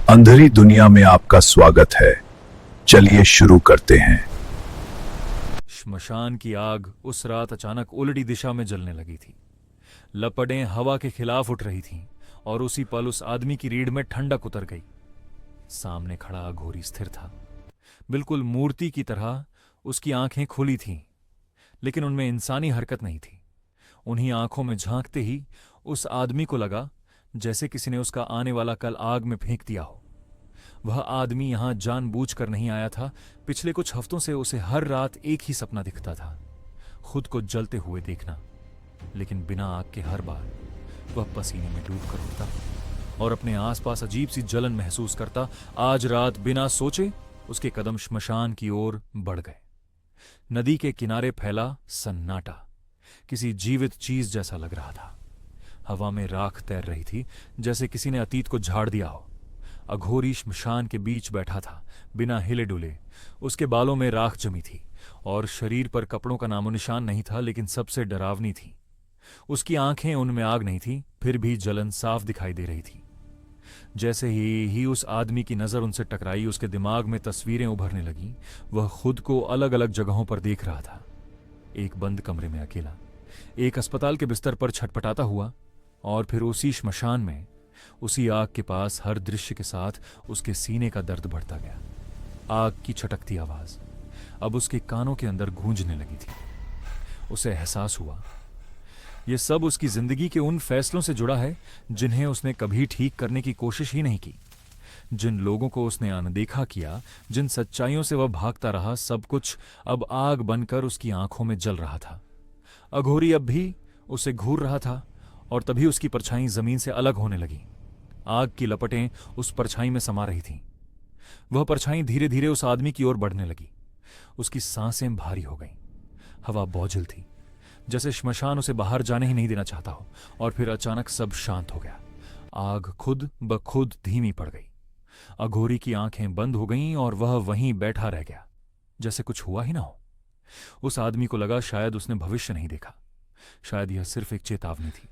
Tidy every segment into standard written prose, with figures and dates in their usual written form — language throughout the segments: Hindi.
अंधेरी दुनिया में आपका स्वागत है। चलिए शुरू करते हैं। श्मशान की आग उस रात अचानक उल्टी दिशा में जलने लगी थी। लपटें हवा के खिलाफ उठ रही थीं और उसी पल उस आदमी की रीढ़ में ठंडक उतर गई। सामने खड़ा अघोरी स्थिर था, बिल्कुल मूर्ति की तरह। उसकी आंखें खुली थीं, लेकिन उनमें इंसानी हरकत नहीं थी। उन्हीं आंखों में झांकते ही उस आदमी को लगा जैसे किसी ने उसका आने वाला कल आग में फेंक दिया हो। वह आदमी यहां जानबूझकर नहीं आया था। पिछले कुछ हफ्तों से उसे हर रात एक ही सपना दिखता था, खुद को जलते हुए देखना। लेकिन बिना आग के हर बार वह पसीने में डूब कर उठता और अपने आसपास अजीब सी जलन महसूस करता। आज रात बिना सोचे उसके कदम श्मशान की ओर बढ़ गए। नदी के किनारे फैला सन्नाटा किसी जीवित चीज जैसा लग रहा था। हवा में राख तैर रही थी, जैसे किसी ने अतीत को झाड़ दिया हो। अघोरी श्मशान के बीच बैठा था, बिना हिले डुले। उसके बालों में राख जमी थी और शरीर पर कपड़ों का नामो निशान नहीं था, लेकिन सबसे डरावनी थी। उसकी आंखें, उनमें आग नहीं थी, फिर भी जलन साफ दिखाई दे रही थी। जैसे ही उस आदमी की नजर उनसे टकराई, उसके दिमाग में तस्वीरें उभरने लगीं। वह खुद को अलग अलग जगहों पर देख रहा था। एक बंद कमरे में अकेला, एक अस्पताल के बिस्तर पर छटपटाता हुआ, और फिर उसी श्मशान में, उसी आग के पास। हर दृश्य के साथ उसके सीने का दर्द बढ़ता गया। आग की छटकती आवाज अब उसके कानों के अंदर गूंजने लगी थी। उसे एहसास हुआ यह सब उसकी जिंदगी के उन फैसलों से जुड़ा है जिन्हें उसने कभी ठीक करने की कोशिश ही नहीं की। जिन लोगों को उसने अनदेखा किया, जिन सच्चाइयों से वह भागता रहा, सब कुछ अब आग बनकर उसकी आंखों में जल रहा था। अघोरी अब भी उसे घूर रहा था, और तभी उसकी परछाई जमीन से अलग होने लगी। आग की लपटें उस परछाई में समा रही थीं। वह परछाई धीरे धीरे उस आदमी की ओर बढ़ने लगी। उसकी सांसें भारी हो गईं। हवा बोझिल थी, जैसे श्मशान उसे बाहर जाने ही नहीं देना चाहता हो। और फिर अचानक सब शांत हो गया। आग खुद ब खुद धीमी पड़ गई। अघोरी की आंखें बंद हो गईं और वह वहीं बैठा रह गया, जैसे कुछ हुआ ही ना हो। उस आदमी को लगा शायद उसने भविष्य नहीं देखा, शायद यह सिर्फ एक चेतावनी थी,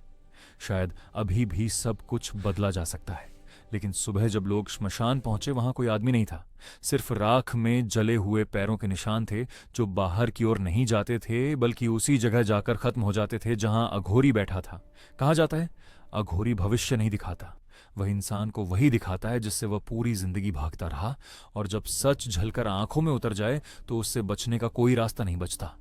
शायद अभी भी सब कुछ बदला जा सकता है। लेकिन सुबह जब लोग श्मशान पहुंचे, वहां कोई आदमी नहीं था। सिर्फ राख में जले हुए पैरों के निशान थे, जो बाहर की ओर नहीं जाते थे, बल्कि उसी जगह जाकर खत्म हो जाते थे जहां अघोरी बैठा था। कहा जाता है, अघोरी भविष्य नहीं दिखाता, वह इंसान को वही दिखाता है जिससे वह पूरी जिंदगी भागता रहा। और जब सच झलकर आंखों में उतर जाए, तो उससे बचने का कोई रास्ता नहीं बचता।